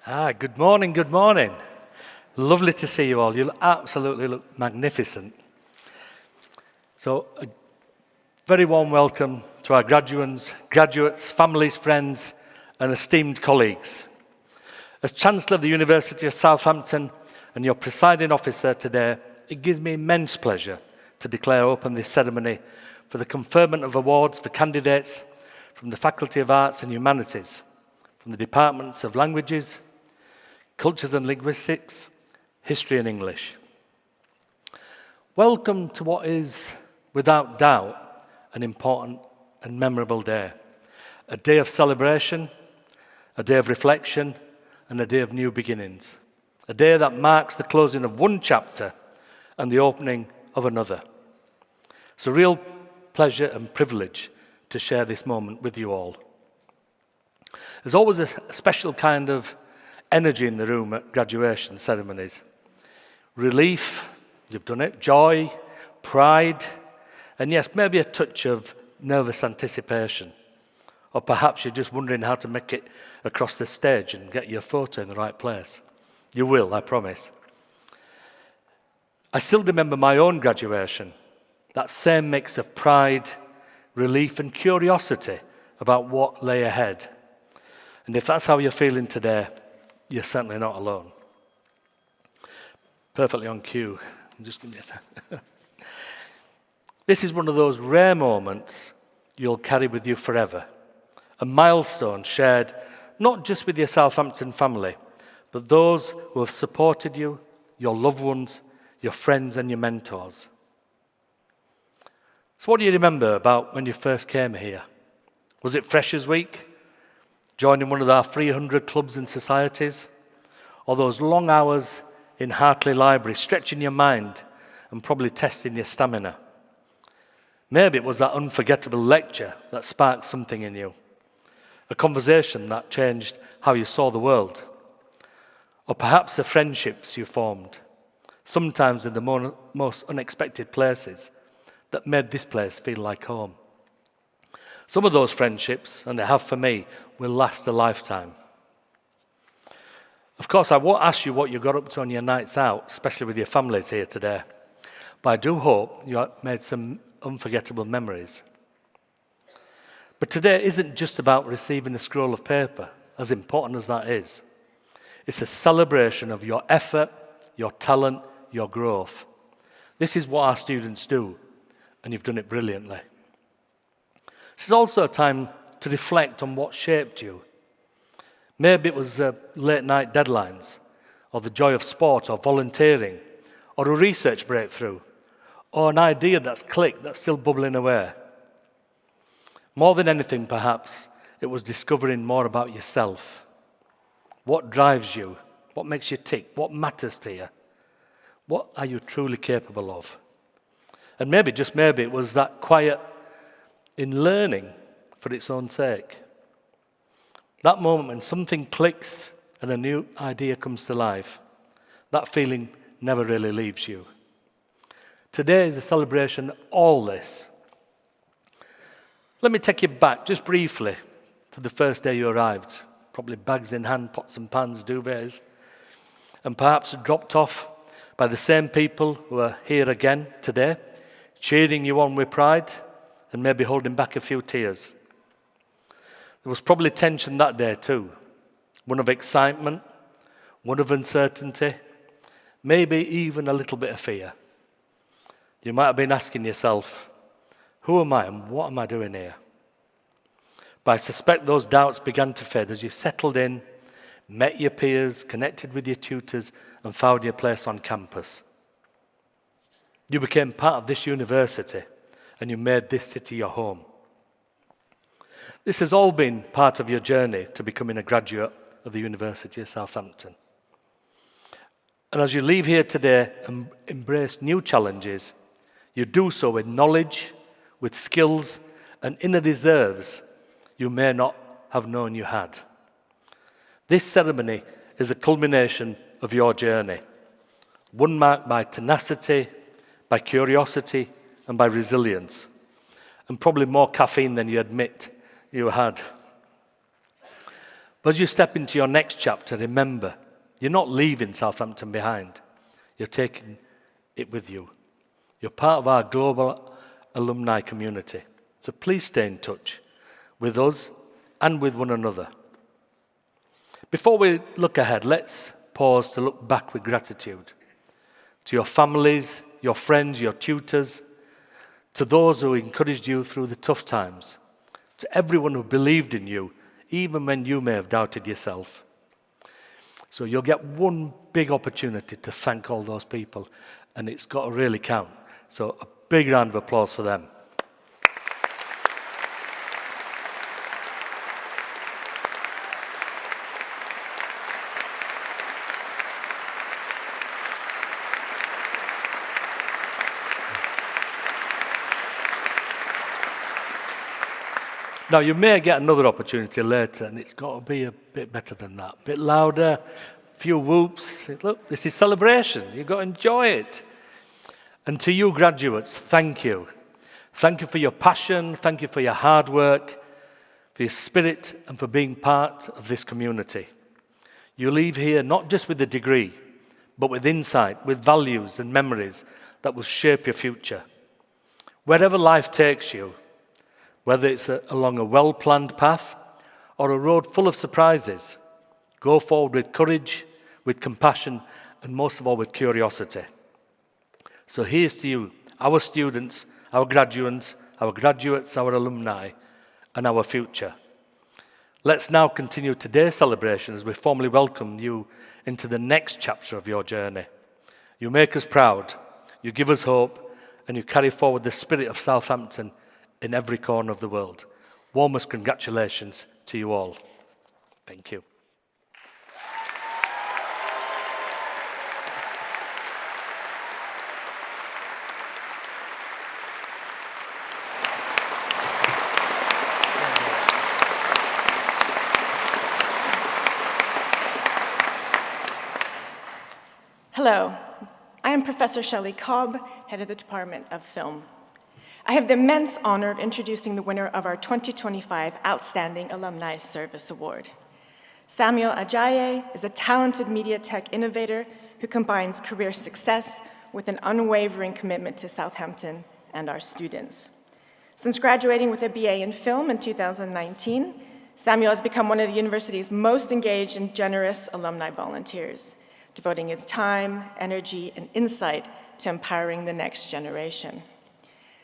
Good morning, good morning. Lovely to see you all. You absolutely look magnificent. So, a very warm welcome to our graduates, families, friends, and esteemed colleagues. As Chancellor of the University of Southampton and your presiding officer today, it gives me immense pleasure to declare open this ceremony for the conferment of awards for candidates from the Faculty of Arts and Humanities, from the Departments of Languages, Cultures and Linguistics, History and English. Welcome to what is, without doubt, an important and memorable day. A day of celebration, a day of reflection, and a day of new beginnings. A day that marks the closing of one chapter and the opening of another. It's a real pleasure and privilege to share this moment with you all. There's always a special kind of energy in the room at graduation ceremonies. Relief, you've done it, joy, pride, and yes, maybe a touch of nervous anticipation. Or perhaps you're just wondering how to make it across the stage and get your photo in the right place. You will, I promise. I still remember my own graduation, that same mix of pride, relief, and curiosity about what lay ahead. And if that's how you're feeling today, you're certainly not alone. Perfectly on cue. Just give me a time. This is one of those rare moments you'll carry with you forever. A milestone shared not just with your Southampton family, but those who have supported you, your loved ones, your friends and your mentors. So what do you remember about when you first came here? Was it Freshers' Week? Joining one of our 300 clubs and societies? Or those long hours in Hartley Library, stretching your mind and probably testing your stamina? Maybe it was that unforgettable lecture that sparked something in you. A conversation that changed how you saw the world. Or perhaps the friendships you formed, sometimes in the most unexpected places, that made this place feel like home. Some of those friendships, and they have for me, will last a lifetime. Of course, I won't ask you what you got up to on your nights out, especially with your families here today, but I do hope you have made some unforgettable memories. But today isn't just about receiving a scroll of paper, as important as that is. It's a celebration of your effort, your talent, your growth. This is what our students do, and you've done it brilliantly. This is also a time to reflect on what shaped you. Maybe it was late night deadlines, or the joy of sport, or volunteering, or a research breakthrough, or an idea that's clicked, that's still bubbling away. More than anything, perhaps, it was discovering more about yourself. What drives you? What makes you tick? What matters to you? What are you truly capable of? And maybe, just maybe, it was that quiet in learning for its own sake. That moment when something clicks and a new idea comes to life, that feeling never really leaves you. Today is a celebration of all this. Let me take you back just briefly to the first day you arrived, probably bags in hand, pots and pans, duvets, and perhaps dropped off by the same people who are here again today, cheering you on with pride, and maybe holding back a few tears. There was probably tension that day too. One of excitement, one of uncertainty, maybe even a little bit of fear. You might have been asking yourself, who am I and what am I doing here? But I suspect those doubts began to fade as you settled in, met your peers, connected with your tutors, and found your place on campus. You became part of this university, and you made this city your home. This has all been part of your journey to becoming a graduate of the University of Southampton. And as you leave here today and embrace new challenges, you do so with knowledge, with skills, and inner reserves you may not have known you had. This ceremony is a culmination of your journey, one marked by tenacity, by curiosity, and by resilience, and probably more caffeine than you admit you had. As you step into your next chapter, remember, you're not leaving Southampton behind. You're taking it with you. You're part of our global alumni community. So please stay in touch with us and with one another. Before we look ahead, let's pause to look back with gratitude to your families, your friends, your tutors, to those who encouraged you through the tough times, to everyone who believed in you, even when you may have doubted yourself. So you'll get one big opportunity to thank all those people, and it's got to really count. So a big round of applause for them. Now, you may get another opportunity later, and it's got to be a bit better than that. A bit louder, a few whoops. Look, this is celebration. You've got to enjoy it. And to you graduates, thank you. Thank you for your passion. Thank you for your hard work, for your spirit, and for being part of this community. You leave here not just with a degree, but with insight, with values and memories that will shape your future. Wherever life takes you, whether it's along a well-planned path or a road full of surprises, go forward with courage, with compassion, and most of all with curiosity. So here's to you, our students, our graduates, our alumni, and our future. Let's now continue today's celebration as we formally welcome you into the next chapter of your journey. You make us proud, you give us hope, and you carry forward the spirit of Southampton in every corner of the world. Warmest congratulations to you all. Thank you. Hello, I am Professor Shelley Cobb, head of the Department of Film. I have the immense honor of introducing the winner of our 2025 Outstanding Alumni Service Award. Samuel Ajayi is a talented media tech innovator who combines career success with an unwavering commitment to Southampton and our students. Since graduating with a BA in film in 2019, Samuel has become one of the university's most engaged and generous alumni volunteers, devoting his time, energy, and insight to empowering the next generation.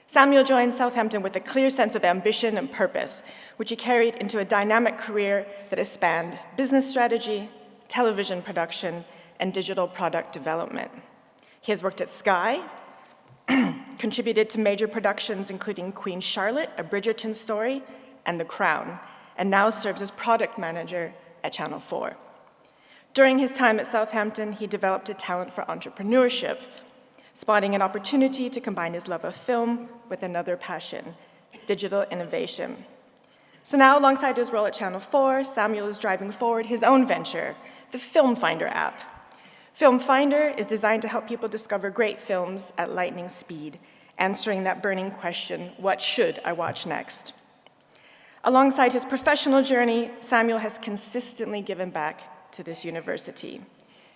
Samuel joined Southampton with a clear sense of ambition and purpose, which he carried into a dynamic career that has spanned business strategy, television production, and digital product development. He has worked at Sky, contributed to major productions including Queen Charlotte, A Bridgerton Story, and The Crown, and now serves as product manager at Channel 4. During his time at Southampton, he developed a talent for entrepreneurship, spotting an opportunity to combine his love of film with another passion, digital innovation. So now, alongside his role at Channel 4, Samuel is driving forward his own venture, the Film Finder app. Film Finder is designed to help people discover great films at lightning speed, answering that burning question, what should I watch next? Alongside his professional journey, Samuel has consistently given back to this university.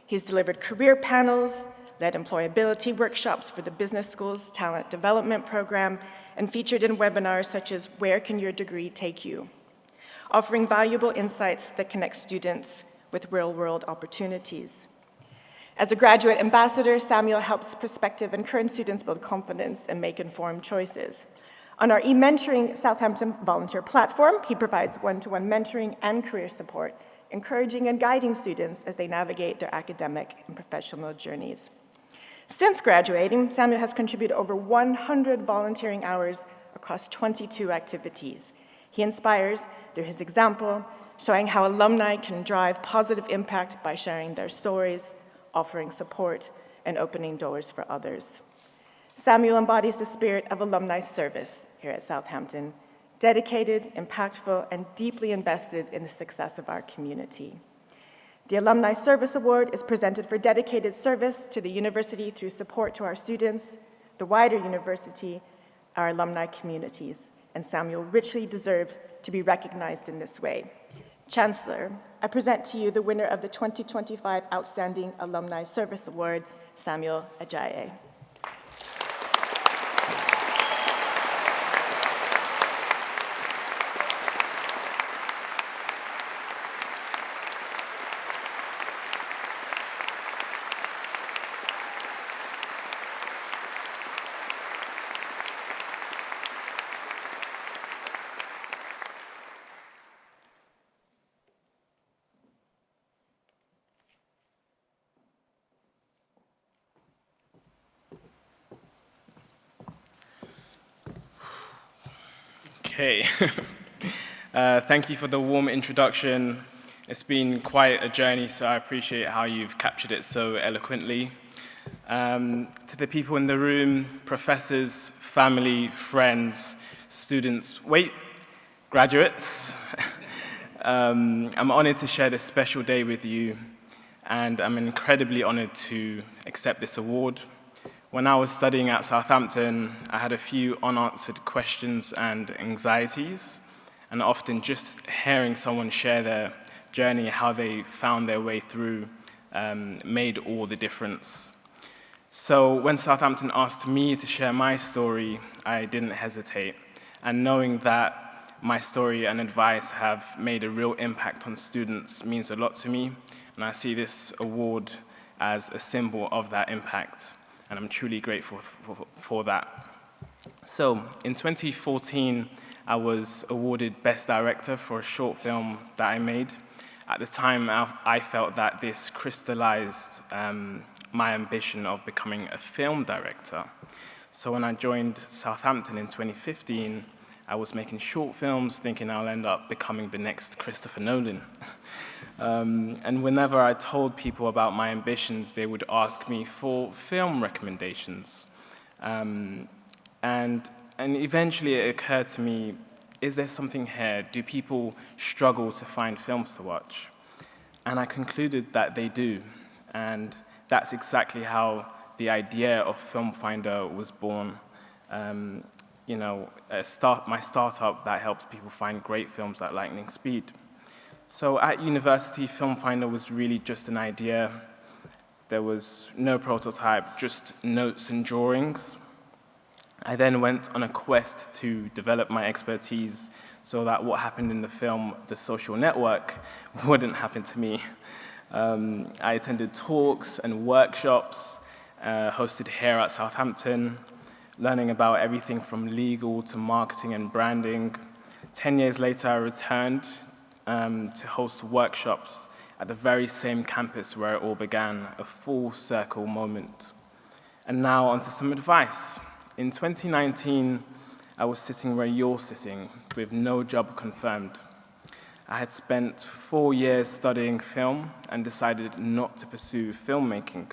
He's delivered career panels, led employability workshops for the business school's talent development program, and featured in webinars such as Where Can Your Degree Take You?, offering valuable insights that connect students with real-world opportunities. As a graduate ambassador, Samuel helps prospective and current students build confidence and make informed choices. On our e-mentoring Southampton volunteer platform, he provides one-to-one mentoring and career support, encouraging and guiding students as they navigate their academic and professional journeys. Since graduating, Samuel has contributed over 100 volunteering hours across 22 activities. He inspires through his example, showing how alumni can drive positive impact by sharing their stories, offering support, and opening doors for others. Samuel embodies the spirit of alumni service here at Southampton, dedicated, impactful, and deeply invested in the success of our community. The Alumni Service Award is presented for dedicated service to the university through support to our students, the wider university, our alumni communities, and Samuel richly deserves to be recognized in this way. Chancellor, I present to you the winner of the 2025 Outstanding Alumni Service Award, Samuel Ajayi. Okay. Thank you for the warm introduction. It's been quite a journey, so I appreciate how you've captured it so eloquently. To the people in the room, professors, family, friends, students, graduates, I'm honored to share this special day with you, and I'm incredibly honored to accept this award. When I was studying at Southampton, I had a few unanswered questions and anxieties, and often just hearing someone share their journey, how they found their way through, made all the difference. So when Southampton asked me to share my story, I didn't hesitate. And knowing that my story and advice have made a real impact on students means a lot to me, and I see this award as a symbol of that impact. And I'm truly grateful for that. So, in 2014, I was awarded Best Director for a short film that I made. At the time, I felt that this crystallized my ambition of becoming a film director. So when I joined Southampton in 2015, I was making short films thinking I'll end up becoming the next Christopher Nolan. And whenever I told people about my ambitions, they would ask me for film recommendations. And eventually it occurred to me, is there something here? Do people struggle to find films to watch? And I concluded that they do. And that's exactly how the idea of Film Finder was born. My startup that helps people find great films at lightning speed. So at university, Film Finder was really just an idea. There was no prototype, just notes and drawings. I then went on a quest to develop my expertise so that what happened in the film, The Social Network, wouldn't happen to me. I attended talks and workshops hosted here at Southampton, learning about everything from legal to marketing and branding. 10 years later, I returned to host workshops at the very same campus where it all began, a full circle moment. And now onto some advice. In 2019, I was sitting where you're sitting with no job confirmed. I had spent 4 years studying film and decided not to pursue filmmaking.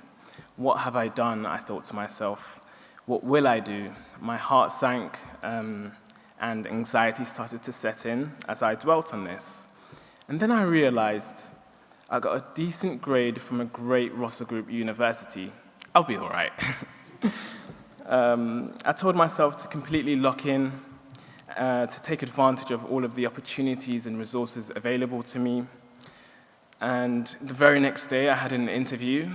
What have I done, I thought to myself. What will I do? My heart sank and anxiety started to set in as I dwelt on this. And then I realized I got a decent grade from a great Russell Group university. I'll be all right. I told myself to completely lock in, to take advantage of all of the opportunities and resources available to me. And the very next day, I had an interview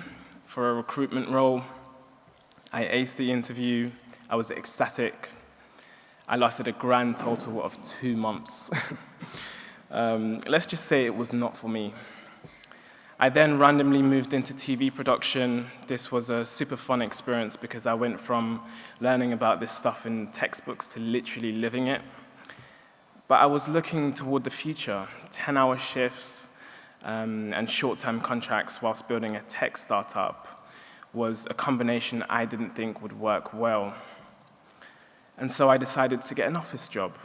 for a recruitment role. I aced the interview. I was ecstatic. I lasted a grand total of 2 months. Let's just say it was not for me. I then randomly moved into TV production. This was a super fun experience because I went from learning about this stuff in textbooks to literally living it. But I was looking toward the future, 10-hour shifts and short-term contracts whilst building a tech startup was a combination I didn't think would work well. And so I decided to get an office job.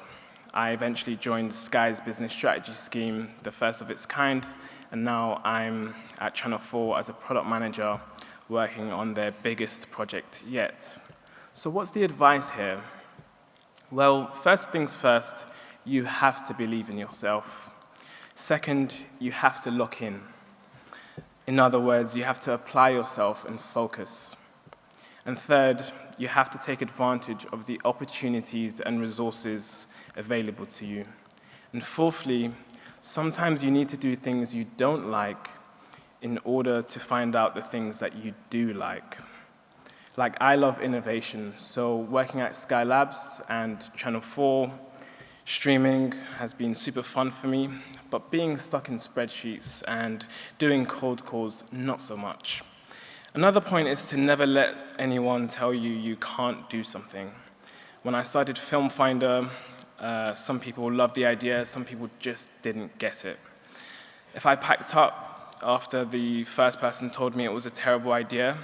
I eventually joined Sky's business strategy scheme, the first of its kind, and now I'm at Channel 4 as a product manager working on their biggest project yet. So what's the advice here? Well, first things first, you have to believe in yourself. Second, you have to lock in. In other words, you have to apply yourself and focus. And third, you have to take advantage of the opportunities and resources available to you. And fourthly, Sometimes you need to do things you don't like in order to find out the things that you do like. Like, I love innovation, so working at Sky Labs and Channel 4, streaming has been super fun for me, but being stuck in spreadsheets and doing cold calls, not so much. Another point is to never let anyone tell you you can't do something. When I started Film Finder, some people loved the idea, some people just didn't get it. If I packed up after the first person told me it was a terrible idea,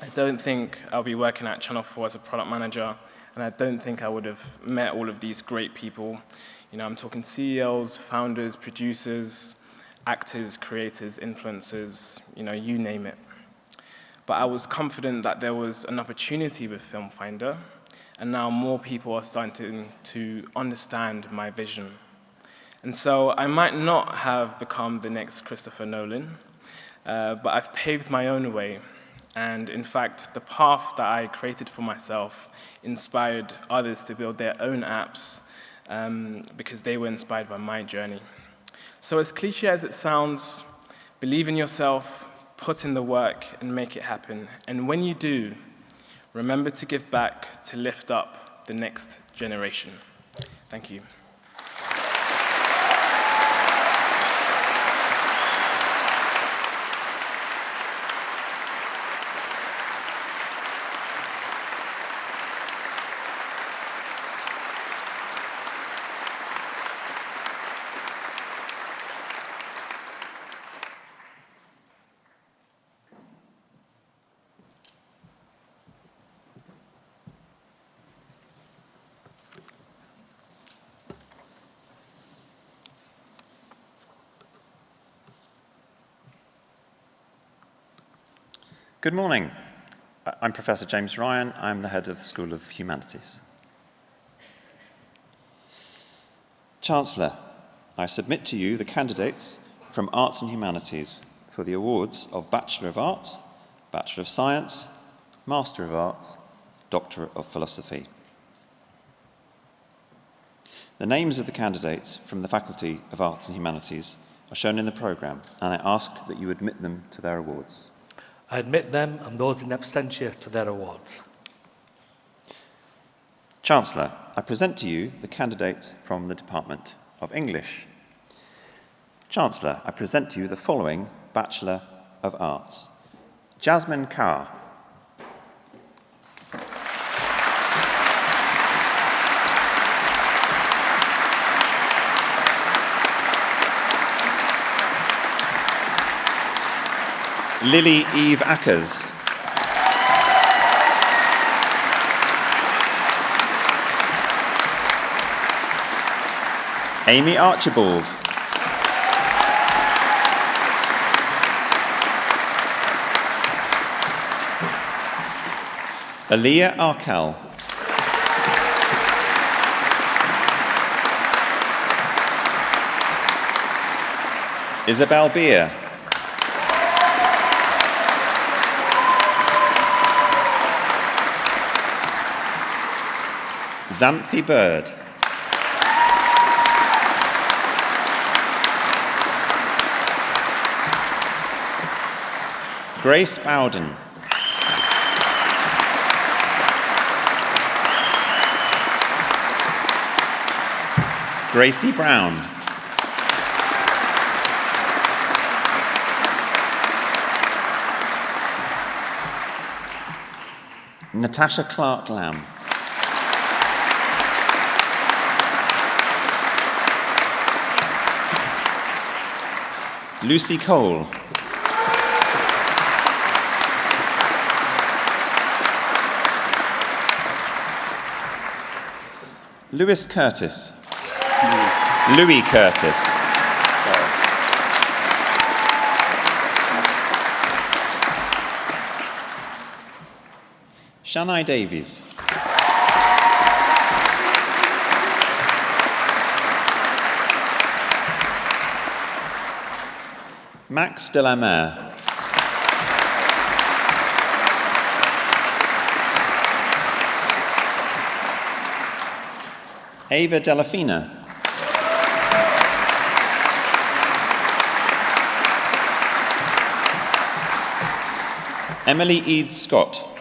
I don't think I'll be working at Channel 4 as a product manager, and I don't think I would have met all of these great people. You know, I'm talking CEOs, founders, producers, actors, creators, influencers, you name it. But I was confident that there was an opportunity with Film Finder, and now more people are starting to understand my vision. And so I might not have become the next Christopher Nolan, but I've paved my own way. And in fact, the path that I created for myself inspired others to build their own apps because they were inspired by my journey. So as cliche as it sounds, believe in yourself, put in the work, and make it happen. And when you do, remember to give back to lift up the next generation. Thank you. Good morning. I'm Professor James Ryan. I'm the head of the School of Humanities. Chancellor, I submit to you the candidates from Arts and Humanities for the awards of Bachelor of Arts, Bachelor of Science, Master of Arts, Doctor of Philosophy. The names of the candidates from the Faculty of Arts and Humanities are shown in the programme, and I ask that you admit them to their awards. I admit them and those in absentia to their awards. Chancellor, I present to you the candidates from the Department of English. Chancellor, I present to you the following Bachelor of Arts. Jasmine Carr. Lily Eve Ackers. Amy Archibald. Aaliyah Arkell. Isabel Beer. Xanthi Bird. Grace Bowden. Gracie Brown. Natasha Clark Lamb. Lucy Cole. Lewis Curtis. Louis Curtis. Shani Davies. Max de la Mer. Ava Delafina. Emily Eads Scott.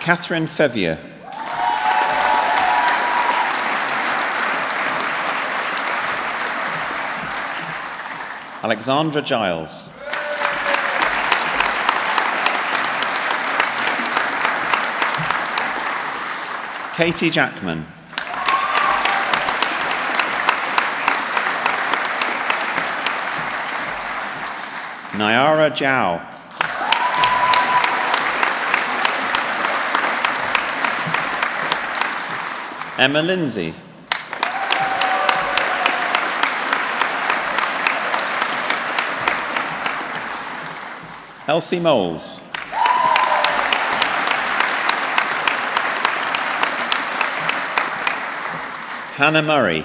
Catherine Fevier. Alexandra Giles. Katie Jackman. Nyara Jiao. Emma Lindsay. Elsie Moles. Hannah Murray.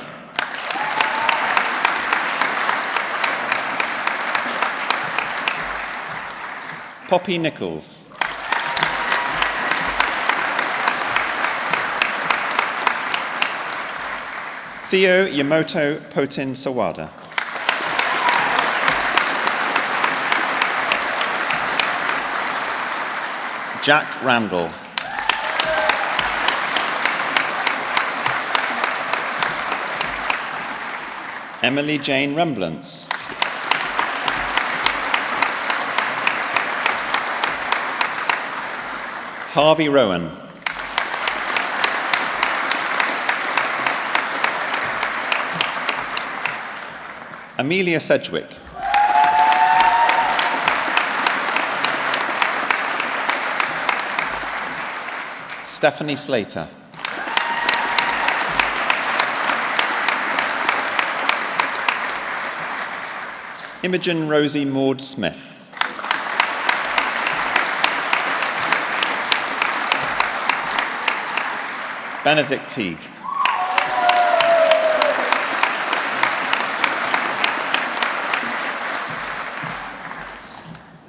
Poppy Nichols. Theo Yamoto Potin Sawada. Jack Randall. Emily Jane Remblance. Harvey Rowan. Amelia Sedgwick. Stephanie Slater. Imogen Rosie Maud Smith. Benedict Teague.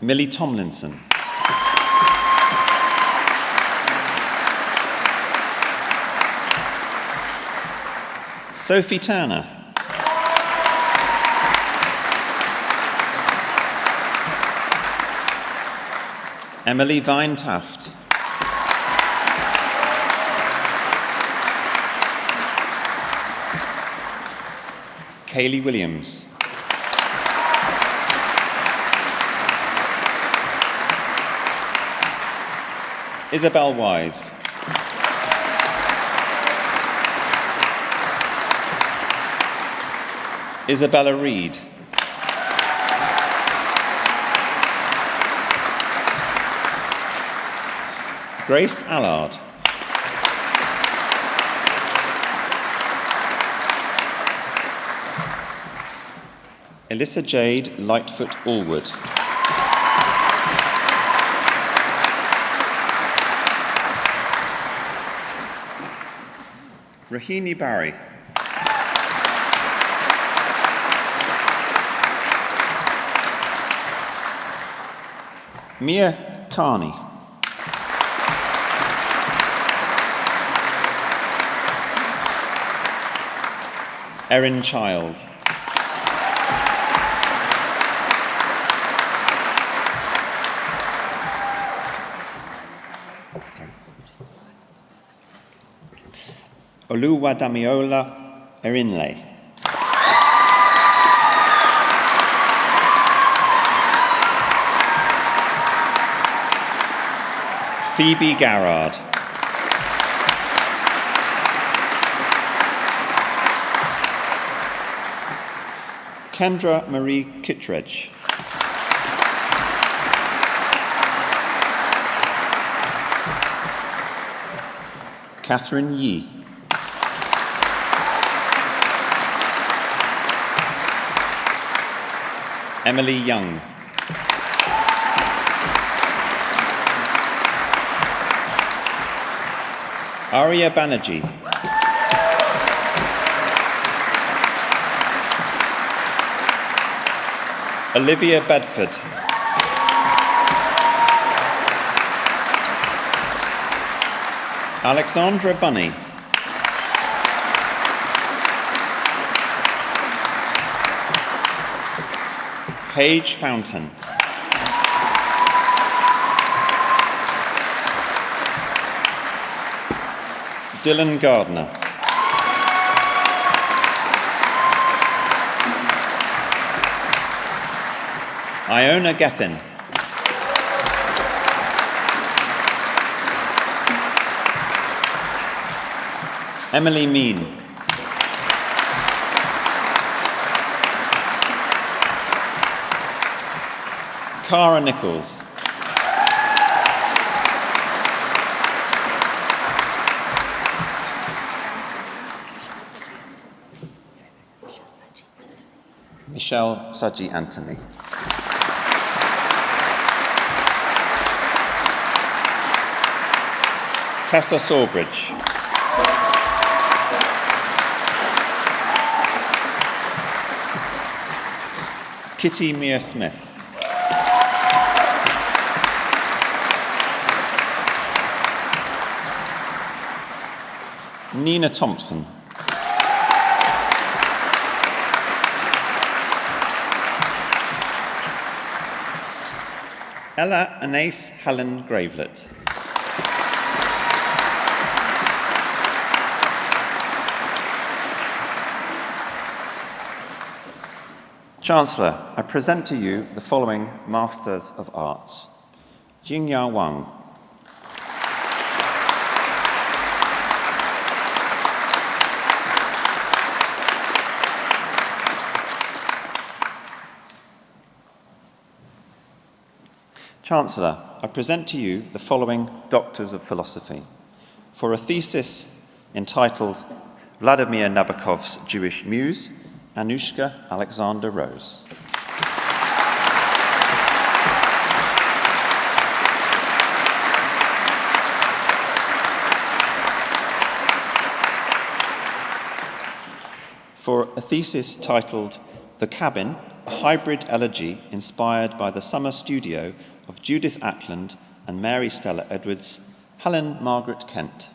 Millie Tomlinson. Sophie Turner. Emily Vine Taft. Kaylee Williams. Isabel Wise. Isabella Reed. Grace Allard. Alyssa Jade Lightfoot Allwood. Rahini Barry. Mia Carney. Erin Child. Oluwadamiola Erinle. Phoebe Garrard. Kendra Marie Kittredge. Catherine Yee. Emily Young. Arya Banerjee. Olivia Bedford. Alexandra Bunny. Paige Fountain. Dylan Gardner. Iona Gethin. Emily Mean. Cara Nichols. Michelle Saji Anthony. Tessa Sawbridge. Kitty Mia Smith. Nina Thompson. Ella Anais Helen Gravelet. Chancellor, I present to you the following Masters of Arts. Jingya Wang. Chancellor, I present to you the following Doctors of Philosophy for a thesis entitled Vladimir Nabokov's Jewish Muse, Anushka Alexander Rose. For a thesis titled The Cabin, a hybrid elegy inspired by the summer studio of Judith Ackland and Mary Stella Edwards, Helen Margaret Kent.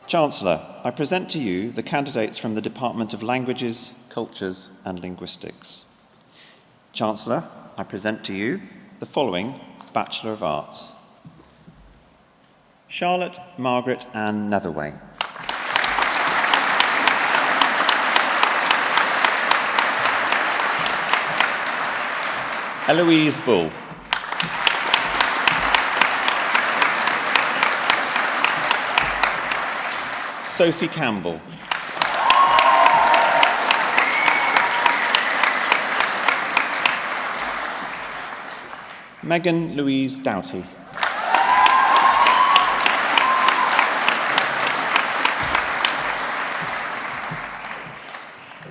Chancellor, I present to you the candidates from the Department of Languages, Cultures and Linguistics. Chancellor, I present to you the following Bachelor of Arts. Charlotte Margaret Ann Netherway. Eloise Bull. Sophie Campbell. Megan Louise Doughty.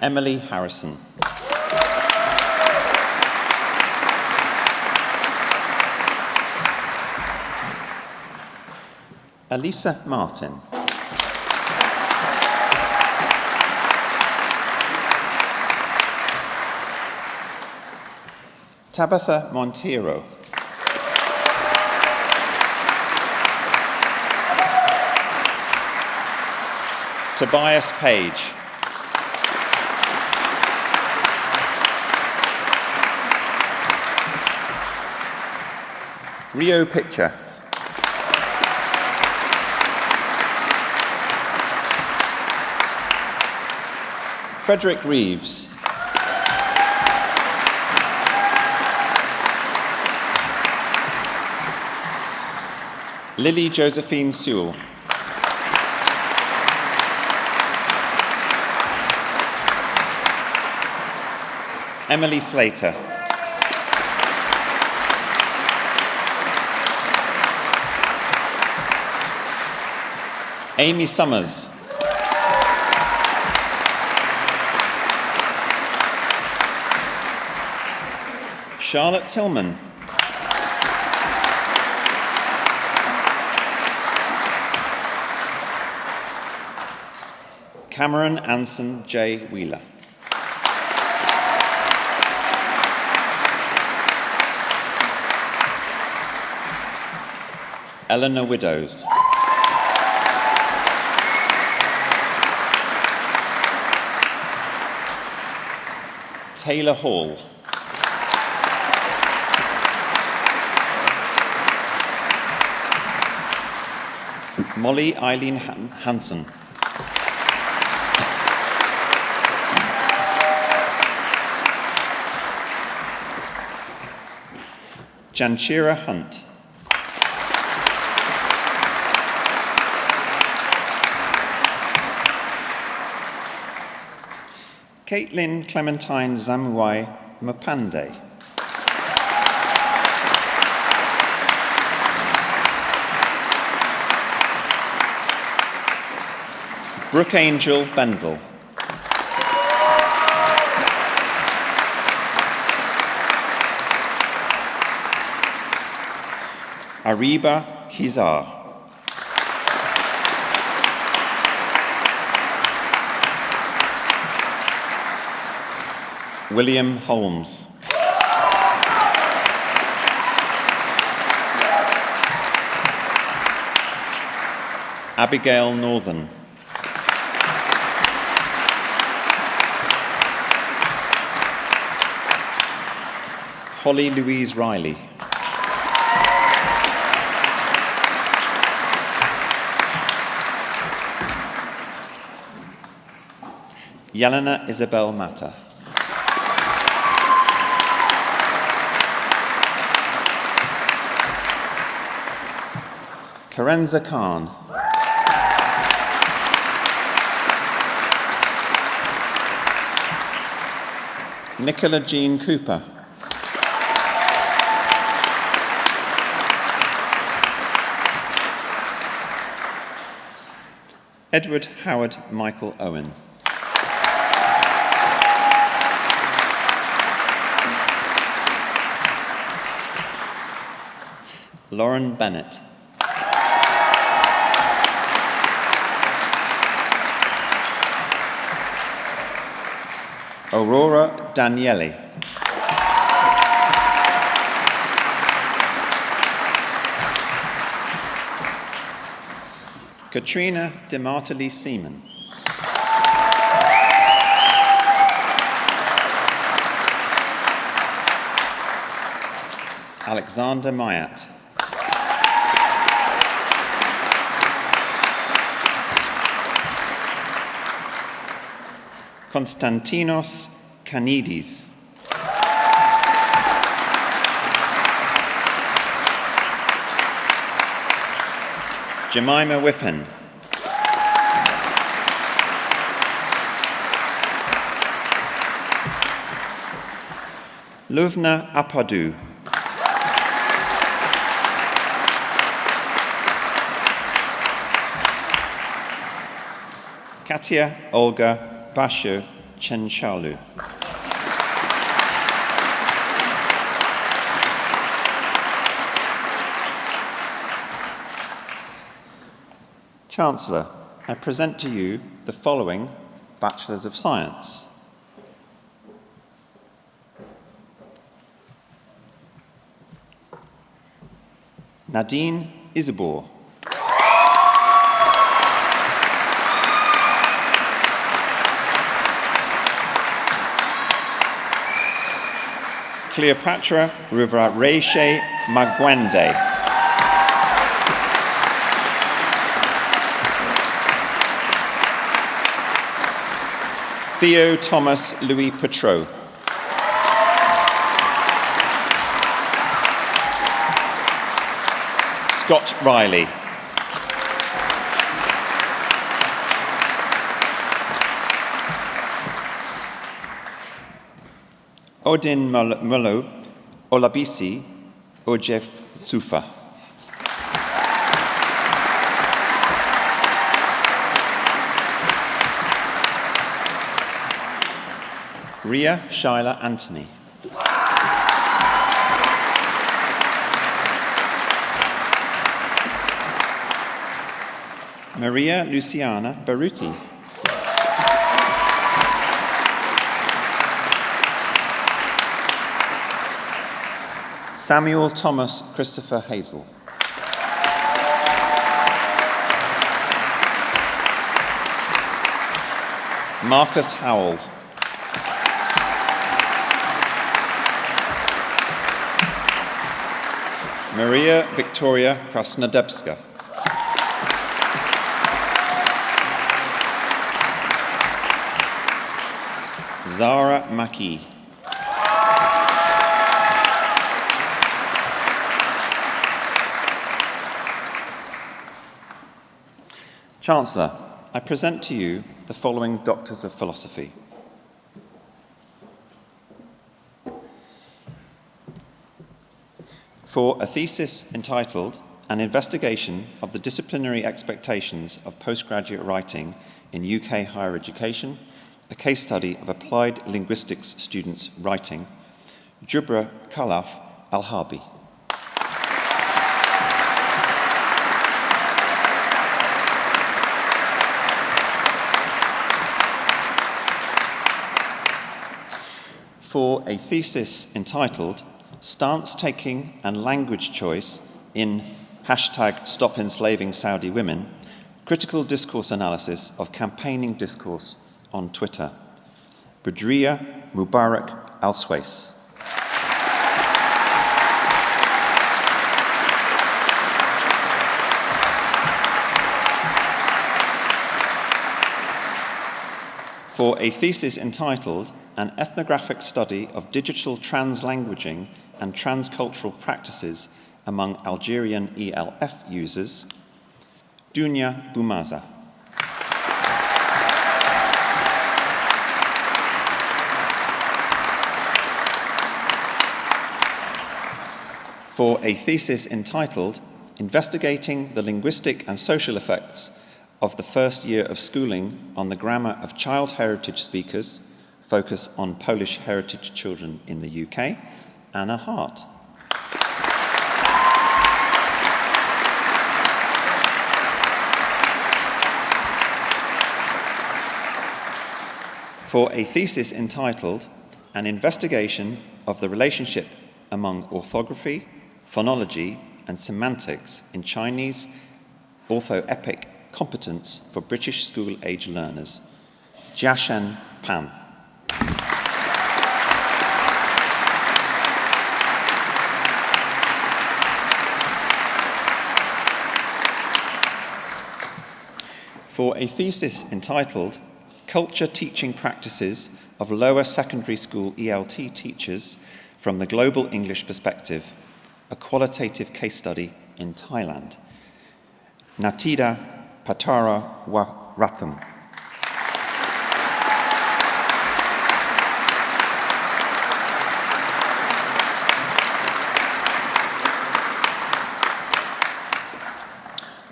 Emily Harrison. Elisa Martin. Tabitha Monteiro. Tobias Page. Rio Pitcher. Frederick Reeves. Lily Josephine Sewell. Emily Slater. Amy Summers. Charlotte Tillman. Cameron Anson J. Wheeler. Eleanor Widows. Taylor Hall. Molly Eileen Hansen. Janchira Hunt. Caitlin Clementine Zamuai Mapande. Brooke Angel Bendel. Ariba Kizar. William Holmes. Abigail Northern. Holly Louise Riley. Yelena Isabel Mata. Karenza Khan. Nicola Jean Cooper. Edward Howard Michael Owen. Lauren Bennett. Aurora Daniele. Katrina DeMartili Seaman. Alexander Mayat. Konstantinos Kanidis. Jemima Whiffen. Luvna Apadu. Katia Olga Basho Chenchalu. Chancellor, I present to you the following Bachelors of Science. Nadine Isabor. Cleopatra Ruvareshe Magwende. Theo Thomas Louis Petro. Scott Riley. Odin Mullo Olabisi Ojef Sufa. Ria Shaila Anthony. Maria Luciana Baruti. Samuel Thomas Christopher Hazel. Marcus Howell. Maria Victoria Krasnodebska. Zara Maki. Chancellor, I present to you the following Doctors of Philosophy. For a thesis entitled An Investigation of the Disciplinary Expectations of Postgraduate Writing in UK Higher Education, a case study of applied linguistics students' writing, Jubra Khalaf Al-Harbi. For a thesis entitled Stance Taking and Language Choice in #Stop Enslaving Saudi Women, Critical Discourse Analysis of Campaigning Discourse on Twitter, Badriya Mubarak Al-Swais. For a thesis entitled An Ethnographic Study of Digital Translanguaging and Transcultural Practices Among Algerian ELF Users, Dunya Boumaza. For a thesis entitled Investigating the Linguistic and Social Effects of the First Year of Schooling on the Grammar of Child Heritage Speakers, focus on Polish heritage children in the UK, Anna Hart. For a thesis entitled An Investigation of the Relationship among Orthography, Phonology and Semantics in Chinese Orthoepic Competence for British School-Age Learners, Jiashen Pan. For a thesis entitled Culture Teaching Practices of Lower Secondary School ELT Teachers from the Global English Perspective, a Qualitative Case Study in Thailand, Natida Patara Waratham.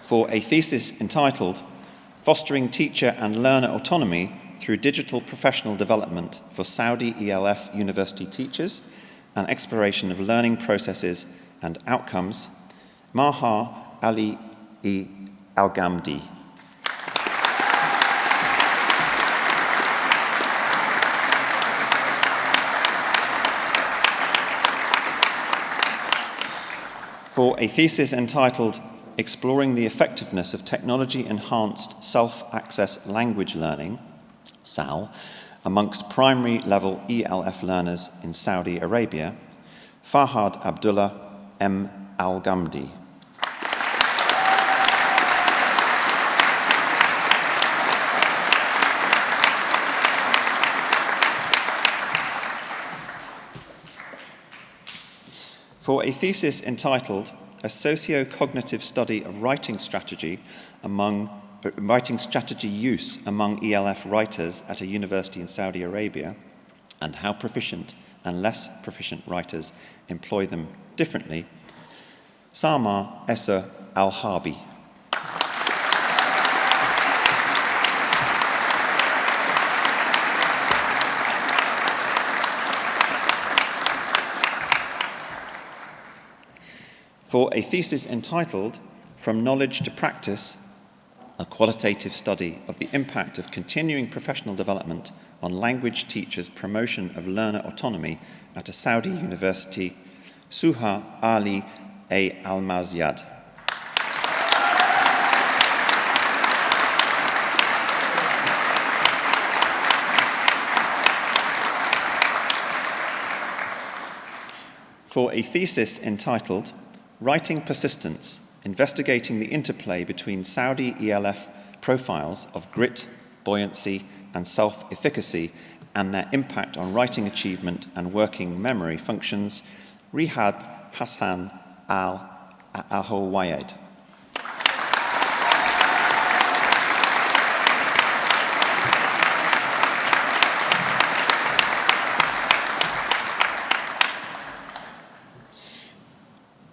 For a thesis entitled Fostering Teacher and Learner Autonomy through Digital Professional Development for Saudi ELF University Teachers, an Exploration of Learning Processes and Outcomes, Maha Ali E. Al-Ghamdi. For a thesis entitled Exploring the Effectiveness of Technology-Enhanced Self-Access Language Learning, SAL, amongst primary level ELF learners in Saudi Arabia, Fahad Abdullah M. Al-Ghamdi. For a thesis entitled A Socio-Cognitive Study of Writing Strategy Use Among ELF Writers at a University in Saudi Arabia, and How Proficient and Less Proficient Writers Employ Them Differently, Sama Essa Al-Harbi. For a thesis entitled From Knowledge to Practice, a qualitative study of the impact of continuing professional development on language teachers' promotion of learner autonomy at a Saudi university, Suha Ali A. Al-Mazyad. for a thesis entitled Writing Persistence, Investigating the Interplay Between Saudi ELF Profiles of Grit, Buoyancy and Self-Efficacy and Their Impact on Writing Achievement and Working Memory Functions, Rehab Hassan Al-Ahowayed.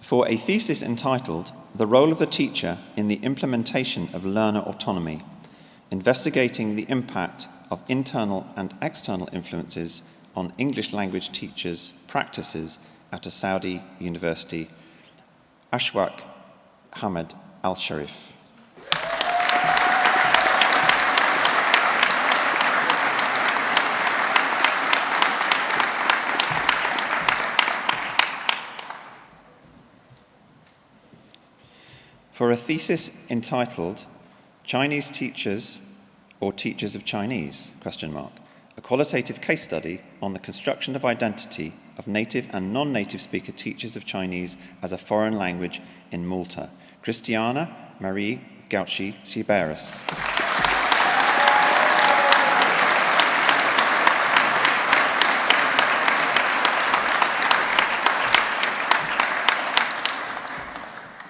For a thesis entitled The Role of the Teacher in the Implementation of Learner Autonomy, Investigating the Impact of Internal and External Influences on English Language Teachers' Practices at a Saudi University, Ashwaq Hamid Al-Sharif. For a thesis entitled Chinese Teachers or Teachers of Chinese, a qualitative case study on the construction of identity of native and non-native speaker teachers of Chinese as a foreign language in Malta, Christiana Marie Gauchi Siberis.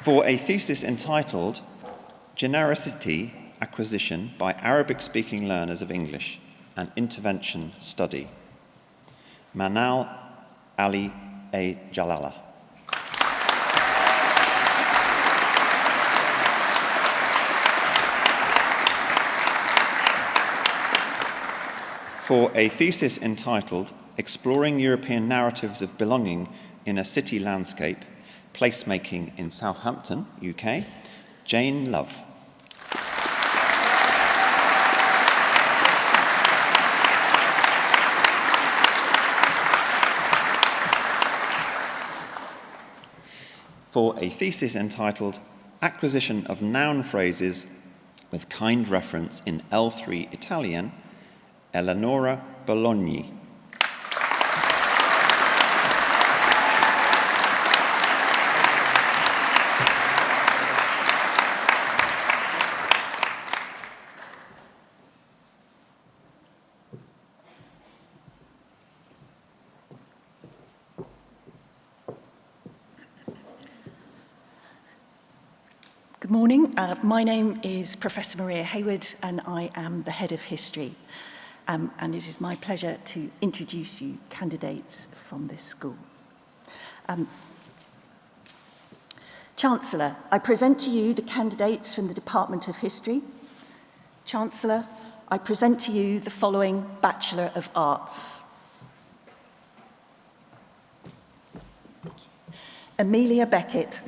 For a thesis entitled Genericity Acquisition by Arabic-Speaking Learners of English, an Intervention Study, Manal Ali A. Jalala. For a thesis entitled Exploring European Narratives of Belonging in a City Landscape, Placemaking in Southampton, UK, Jane Love. For a thesis entitled Acquisition of Noun Phrases with Kind Reference in L3 Italian, Eleonora Bologni. Good morning. My name is Professor Maria Hayward and I am the Head of History. And it is my pleasure to introduce you candidates from this school. Chancellor, I present to you the candidates from the Department of History. Chancellor, I present to you the following Bachelor of Arts. Amelia Beckett.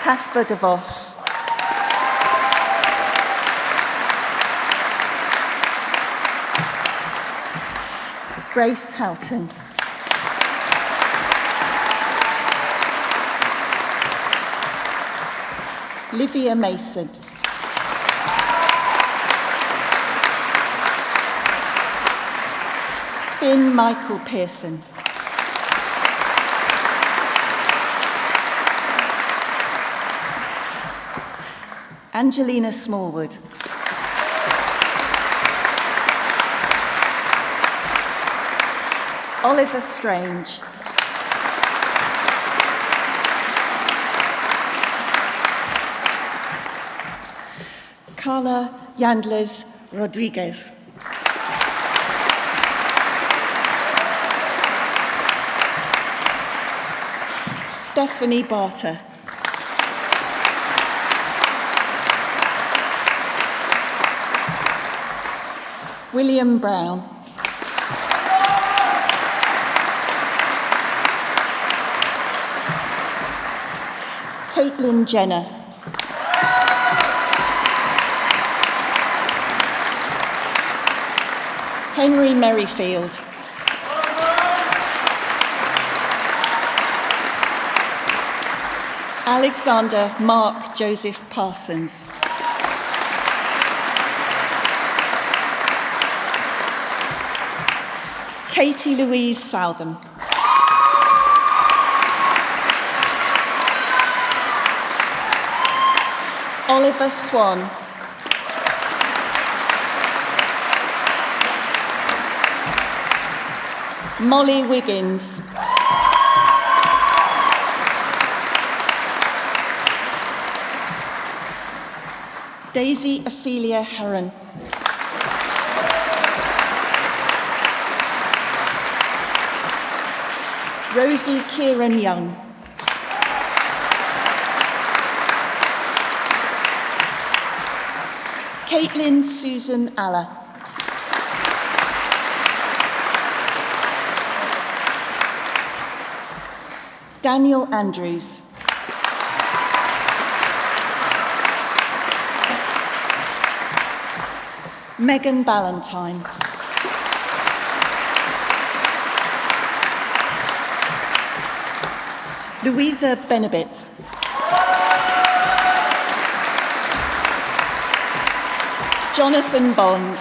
Casper de Vos. Grace Houghton. Livia Mason. Finn Michael Pearson. Angelina Smallwood. Oliver Strange. Carla Yandles Rodriguez. Stephanie Barter. William Brown. Caitlin Jenner. Henry Merrifield. Alexander Mark Joseph Parsons. Katie Louise Southam. Oliver Swan. Molly Wiggins. Daisy Ophelia Heron. Rosie Kieran Young. Caitlin Susan Aller. Daniel Andrews. Megan Ballantyne. Louisa Benabit. Jonathan Bond.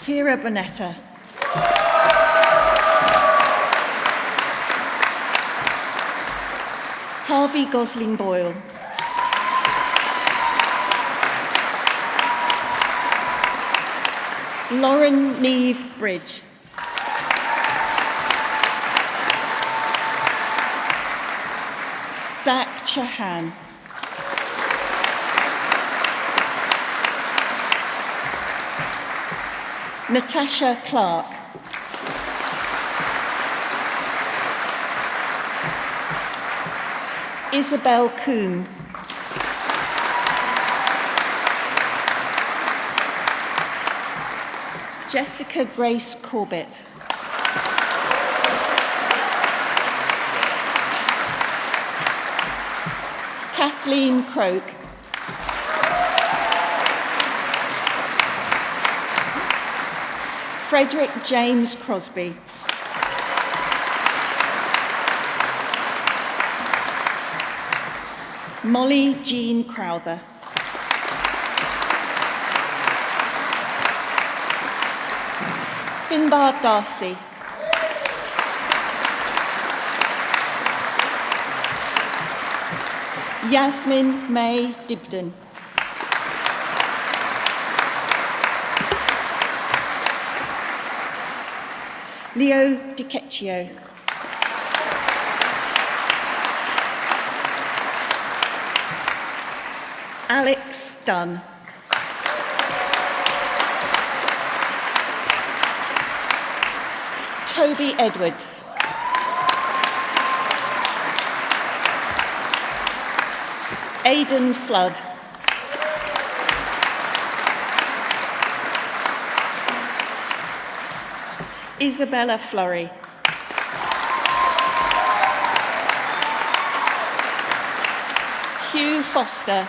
Kira Bonetta. Harvey Gosling Boyle. Lauren Neve Bridge. Zach Chahan. Natasha Clark. Isabel Coombe. Jessica Grace Corbett. Kathleen Croak. Frederick James Crosby. Molly Jean Crowther. Finbar Darcy. Yasmin May Dibden. Leo DiCecchio. Alex Dunn. Toby Edwards. Aidan Flood. Isabella Flurry. Hugh Foster.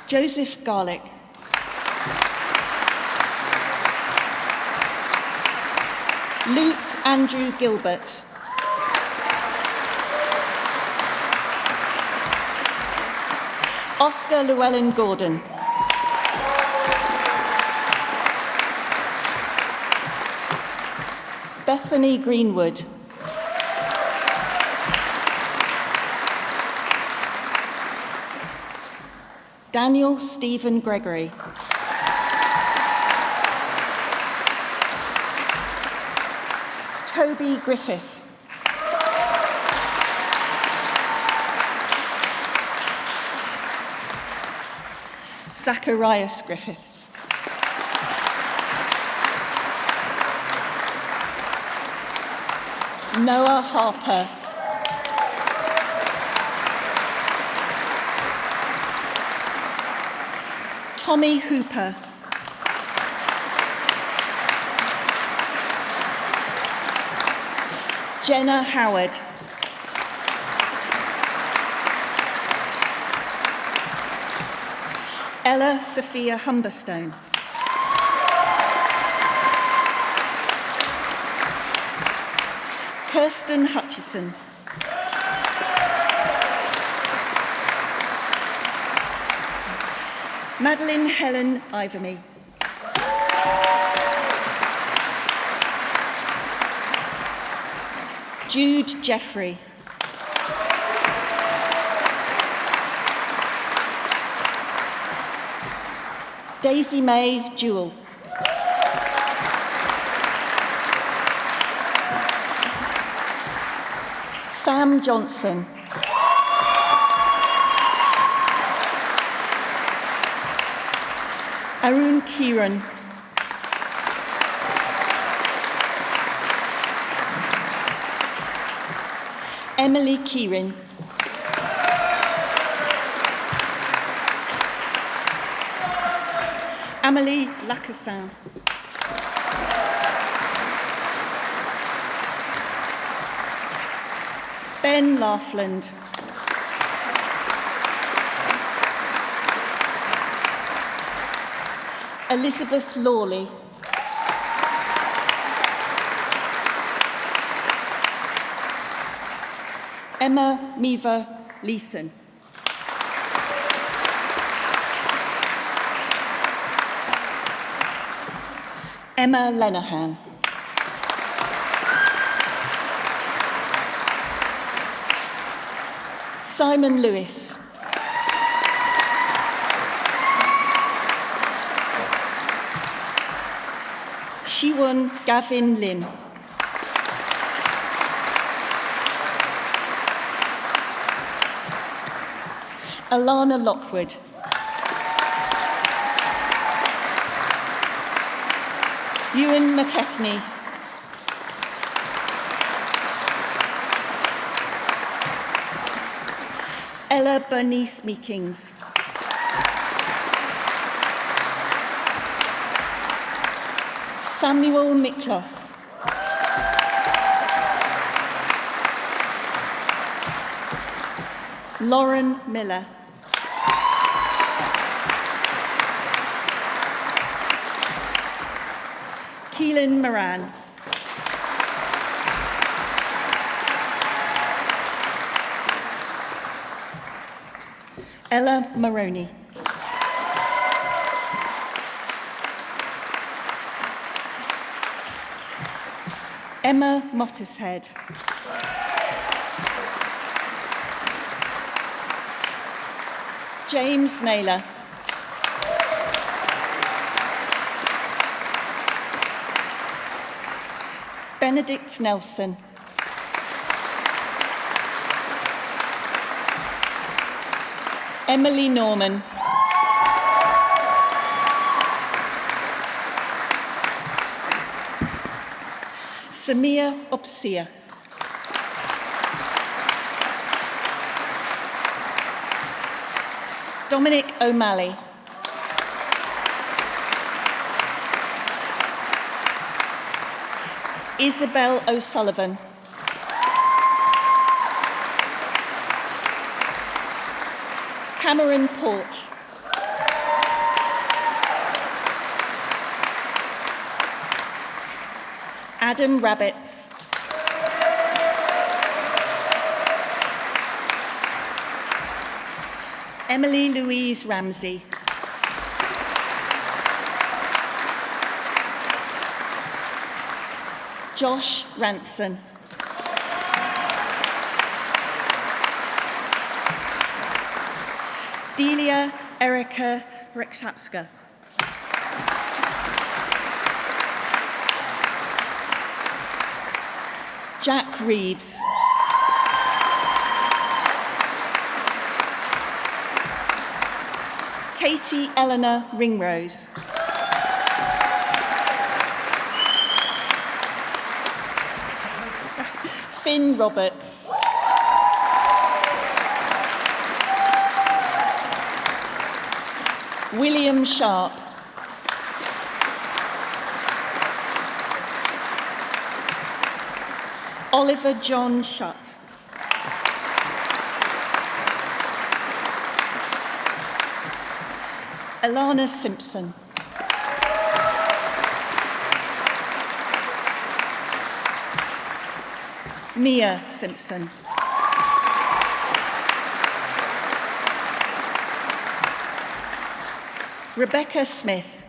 Joseph Garlick. Luke Andrew Gilbert. Oscar Llewellyn Gordon. Bethany Greenwood. Daniel Stephen Gregory. Toby Griffith. Zacharias Griffiths. Noah Harper. Tommy Hooper. Jenna Howard. Ella Sophia Humberstone. Kirsten Hutchison. Madeline Helen Ivermy. Jude Jeffrey. Daisy May Jewell. Sam Johnson. Arun Kiran. Emily Kieran. Amélie Lacassin. Ben Laughlin. Elizabeth Lawley. Emma Miva Leeson. Emma Lenahan. Simon Lewis. Siwon Gavin Lin. Alana Lockwood. Ewan McKechnie. Ella Bernice Meekings. Samuel Miklos. Lauren Miller. Keelan Moran. Ella Maroney. Emma Mottershead. James Naylor. Benedict Nelson. Emily Norman. Samia Opsia. Dominic O'Malley. Isabel O'Sullivan. Cameron Porch. Adam Rabbits. Emily Louise Ramsey. Josh Ranson. Delia Erica Rexhapska. Jack Reeves. Katie Eleanor Ringrose. Finn Roberts. William Sharp. Oliver John Shutt. Alana Simpson. Mia Simpson. Rebecca Smith.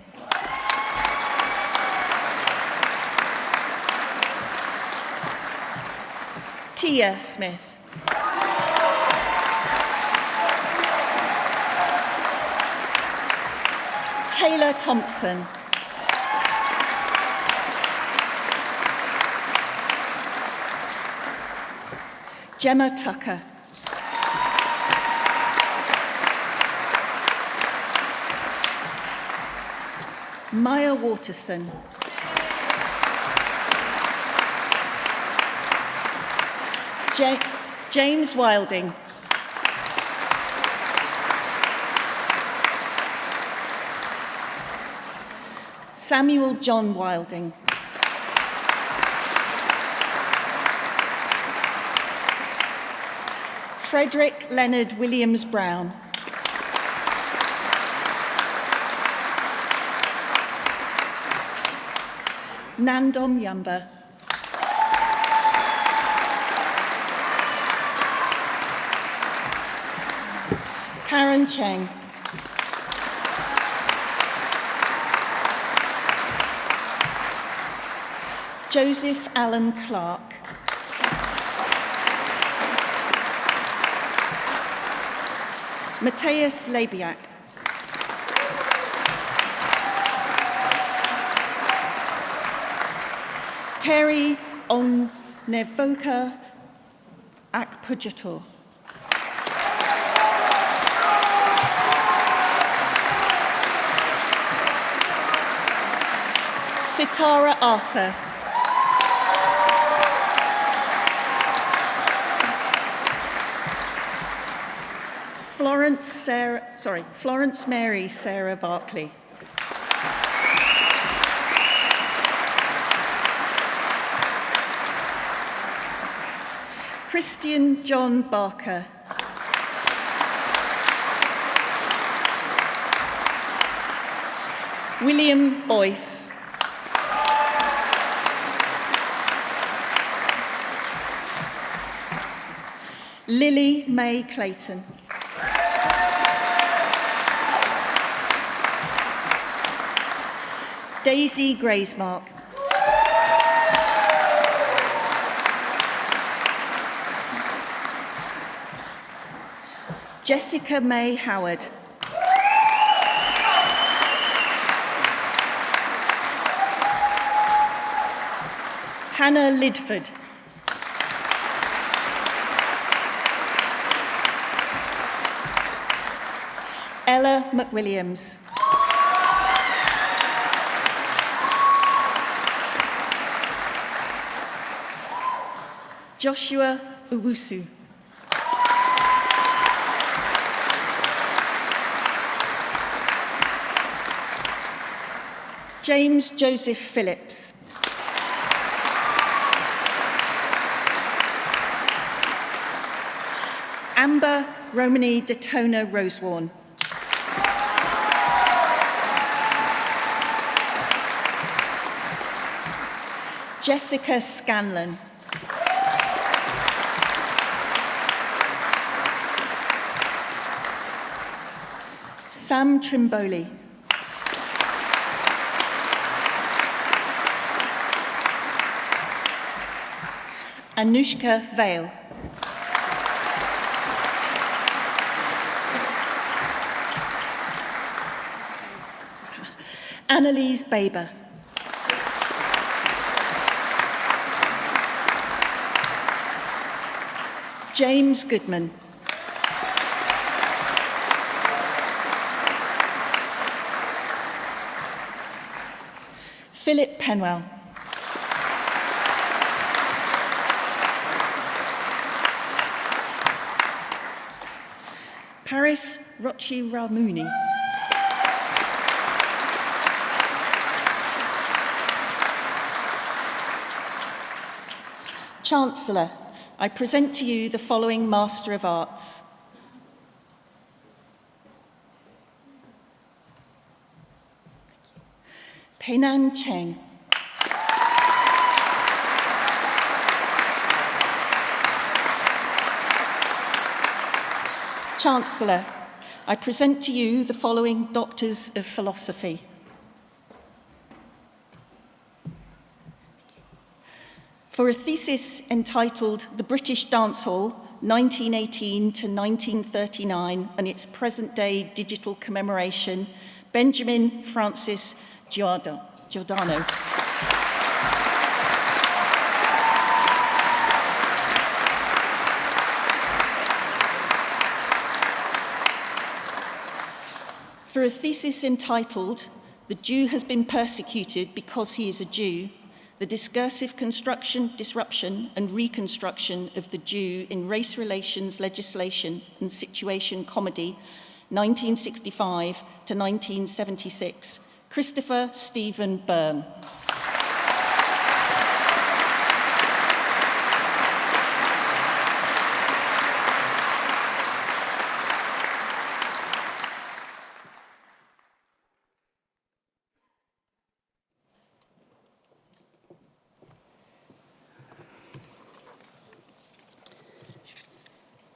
Tia Smith. Taylor Thompson. Gemma Tucker. Maya Waterson. James Wilding. Samuel John Wilding. Frederick Leonard Williams Brown. Nandom Yamba. Karen Cheng. Joseph Allen Clark. Matthias Labiak. Perry Onnevoka Akpujator. Sitara Arthur. Florence Mary Sarah Barkley. Christian John Barker. William Boyce. Lily May Clayton. Daisy Graysmark. Jessica May Howard. Hannah Lidford. Ella McWilliams. Joshua Owusu. James Joseph Phillips. Amber Romany Daytona Rosewarne. Jessica Scanlon. Sam Trimboli. Anushka Vale. Annalise Baber. James Goodman. Philip Penwell. Paris Rochi Ramuni. Chancellor, I present to you the following Master of Arts. Peinan Cheng. Chancellor, I present to you the following Doctors of Philosophy. For a thesis entitled The British Dancehall, 1918 to 1939 and its present-day digital commemoration, Benjamin Francis Giordano. For a thesis entitled The Jew Has Been Persecuted Because He is a Jew, the discursive construction, disruption, and reconstruction of the Jew in race relations legislation and situation comedy, 1965 to 1976, Christopher Stephen Byrne.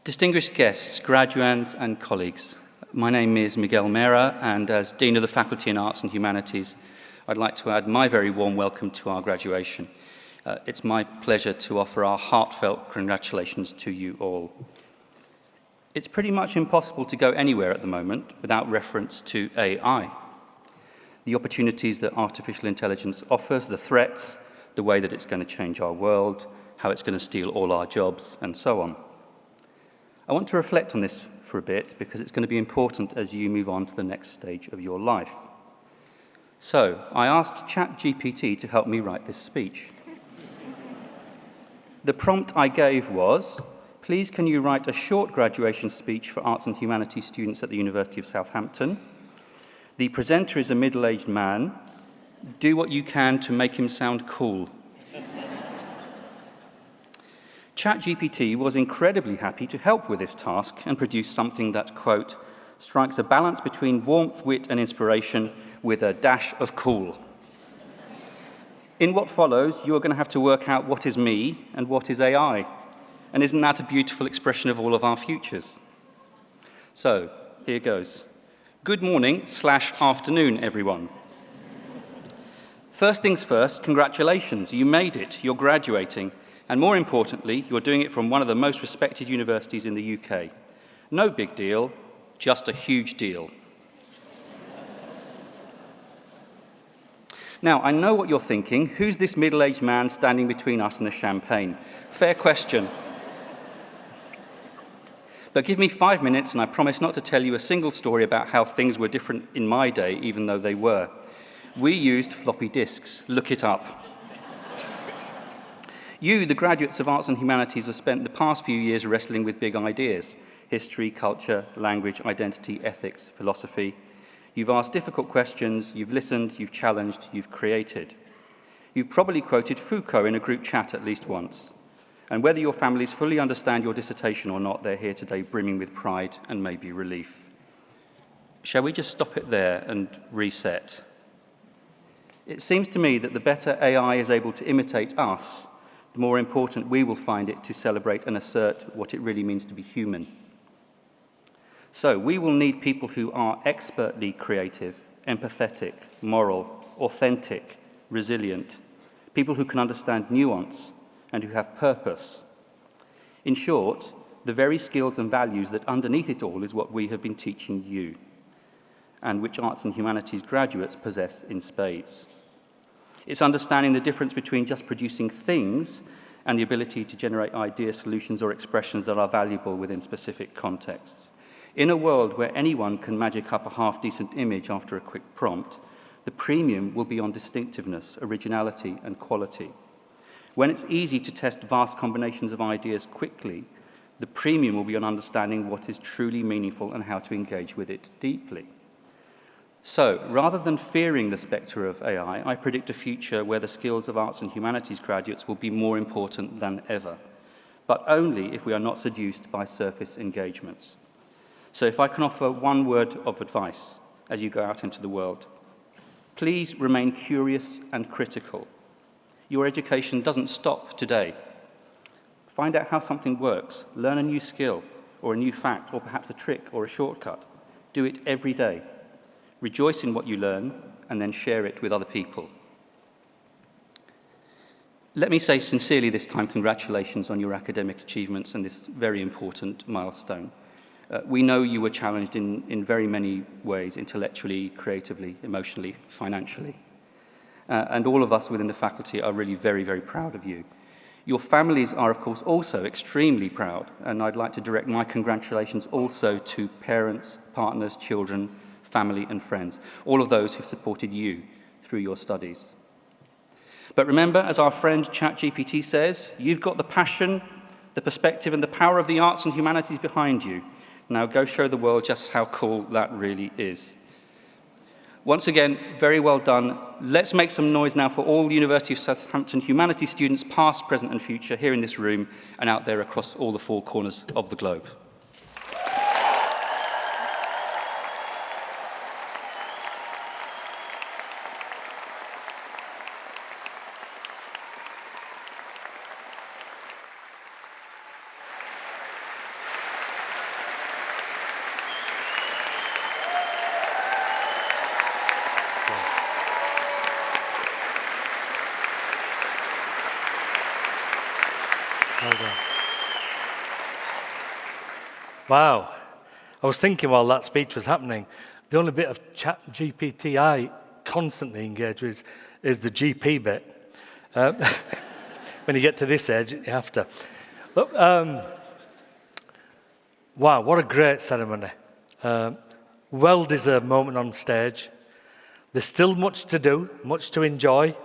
Distinguished guests, graduands and colleagues, my name is Miguel Mera, and as Dean of the Faculty in Arts and Humanities, I'd like to add my very warm welcome to our graduation. It's my pleasure to offer our heartfelt congratulations to you all. It's pretty much impossible to go anywhere at the moment without reference to AI. The opportunities that artificial intelligence offers, the threats, the way that it's going to change our world, how it's going to steal all our jobs, and so on. I want to reflect on this for a bit because it's going to be important as you move on to the next stage of your life. So, I asked ChatGPT to help me write this speech. The prompt I gave was, please can you write a short graduation speech for arts and humanities students at the University of Southampton? The presenter is a middle-aged man. Do what you can to make him sound cool. ChatGPT was incredibly happy to help with this task and produce something that, quote, strikes a balance between warmth, wit, and inspiration with a dash of cool. In what follows, you are going to have to work out what is me and what is AI. And isn't that a beautiful expression of all of our futures? So, here goes. Good morning/afternoon, everyone. First things first, congratulations, you made it, you're graduating. And more importantly, you're doing it from one of the most respected universities in the UK. No big deal, just a huge deal. Now, I know what you're thinking. Who's this middle-aged man standing between us and the champagne? Fair question. But give me 5 minutes and I promise not to tell you a single story about how things were different in my day, even though they were. We used floppy disks. Look it up. You, the graduates of Arts and Humanities, have spent the past few years wrestling with big ideas: history, culture, language, identity, ethics, philosophy. You've asked difficult questions, you've listened, you've challenged, you've created. You've probably quoted Foucault in a group chat at least once. And whether your families fully understand your dissertation or not, they're here today brimming with pride and maybe relief. Shall we just stop it there and reset? It seems to me that the better AI is able to imitate us, the more important we will find it to celebrate and assert what it really means to be human. So we will need people who are expertly creative, empathetic, moral, authentic, resilient, people who can understand nuance and who have purpose. In short, the very skills and values that underneath it all is what we have been teaching you, and which arts and humanities graduates possess in spades. It's understanding the difference between just producing things and the ability to generate ideas, solutions, or expressions that are valuable within specific contexts. In a world where anyone can magic up a half-decent image after a quick prompt, the premium will be on distinctiveness, originality, and quality. When it's easy to test vast combinations of ideas quickly, the premium will be on understanding what is truly meaningful and how to engage with it deeply. So, rather than fearing the spectre of AI, I predict a future where the skills of arts and humanities graduates will be more important than ever, but only if we are not seduced by surface engagements. So if I can offer one word of advice as you go out into the world, please remain curious and critical. Your education doesn't stop today. Find out how something works, learn a new skill or a new fact or perhaps a trick or a shortcut. Do it every day. Rejoice in what you learn and then share it with other people. Let me say sincerely this time, congratulations on your academic achievements and this very important milestone. We know you were challenged in very many ways, intellectually, creatively, emotionally, financially. And all of us within the faculty are really very, very proud of you. Your families are, of course, also extremely proud, and I'd like to direct my congratulations also to parents, partners, children, family and friends, all of those who've supported you through your studies. But remember, as our friend ChatGPT says, you've got the passion, the perspective and the power of the arts and humanities behind you. Now go show the world just how cool that really is. Once again, very well done. Let's make some noise now for all the University of Southampton humanities students, past, present and future, here in this room and out there across all the four corners of the globe. Well done. Wow. I was thinking while that speech was happening, the only bit of ChatGPT I constantly engage with is the GP bit. When you get to this age, you have to. Look, wow, what a great ceremony. Well-deserved moment on stage. There's still much to do, much to enjoy,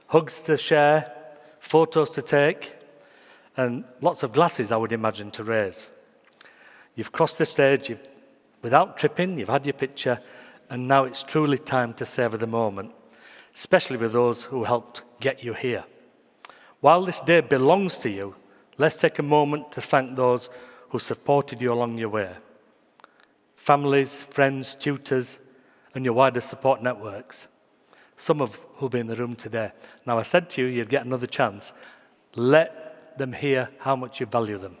hugs to share, photos to take, and lots of glasses, I would imagine, to raise. You've crossed the stage, without tripping, you've had your picture, and now it's truly time to savour the moment, especially with those who helped get you here. While this day belongs to you, let's take a moment to thank those who supported you along your way. Families, friends, tutors, and your wider support networks, some of who'll be in the room today. Now, I said to you, you'd get another chance. Let them hear how much you value them.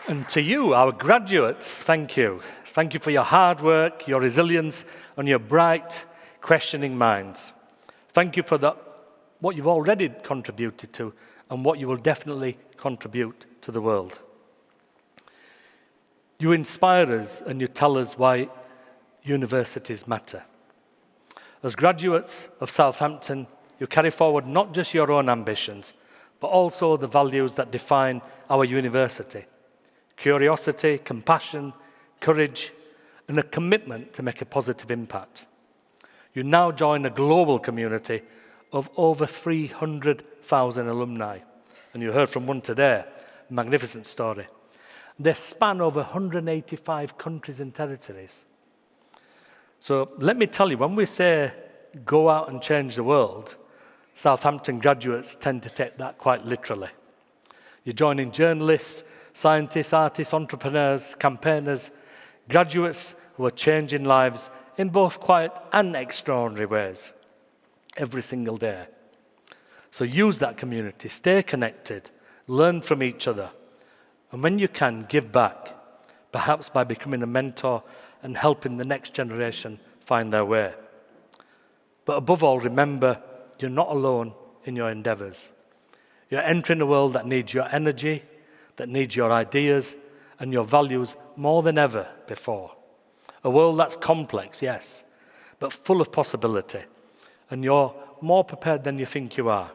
And to you, our graduates, thank you. Thank you for your hard work, your resilience, and your bright, questioning minds. Thank you for what you've already contributed to and what you will definitely contribute to the world. You inspire us and you tell us why universities matter. As graduates of Southampton, you carry forward not just your own ambitions, but also the values that define our university. Curiosity, compassion, courage, and a commitment to make a positive impact. You now join a global community of over 300,000 alumni. And you heard from one today, a magnificent story. They span over 185 countries and territories. So let me tell you, when we say go out and change the world, Southampton graduates tend to take that quite literally. You're joining journalists, scientists, artists, entrepreneurs, campaigners, graduates who are changing lives in both quiet and extraordinary ways every single day. So use that community, stay connected, learn from each other, and when you can, give back, perhaps by becoming a mentor and helping the next generation find their way. But above all, remember, you're not alone in your endeavours. You're entering a world that needs your energy, that needs your ideas and your values more than ever before. A world that's complex, yes, but full of possibility. And you're more prepared than you think you are.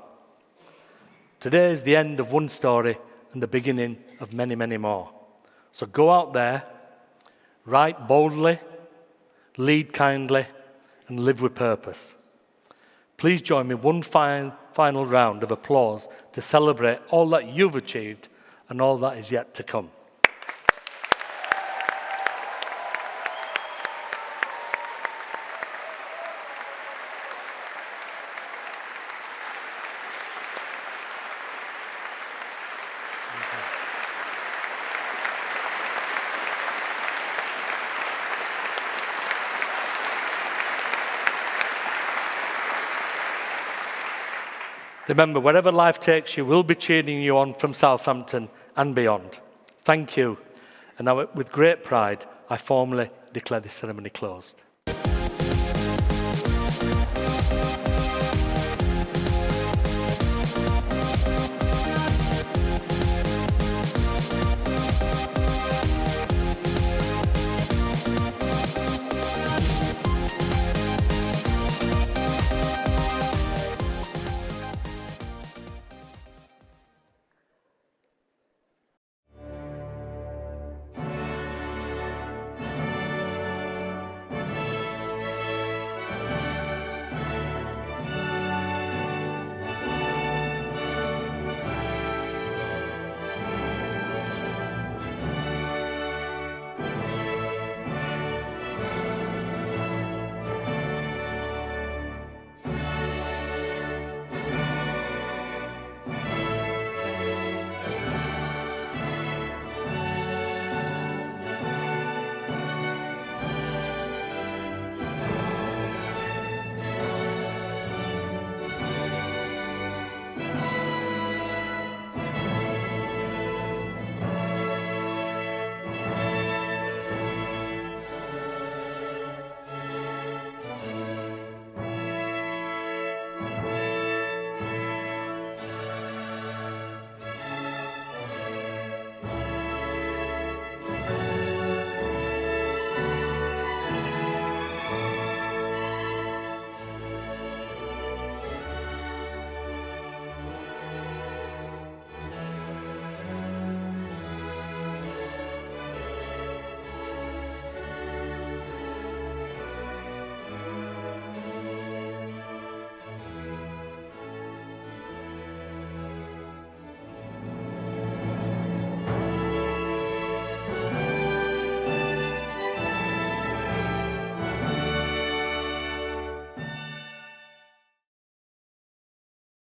Today is the end of one story and the beginning of many, many more. So go out there, write boldly, lead kindly, and live with purpose. Please join me one final round of applause to celebrate all that you've achieved and all that is yet to come. Remember, wherever life takes you, we'll be cheering you on from Southampton and beyond. Thank you. And now, with great pride, I formally declare this ceremony closed.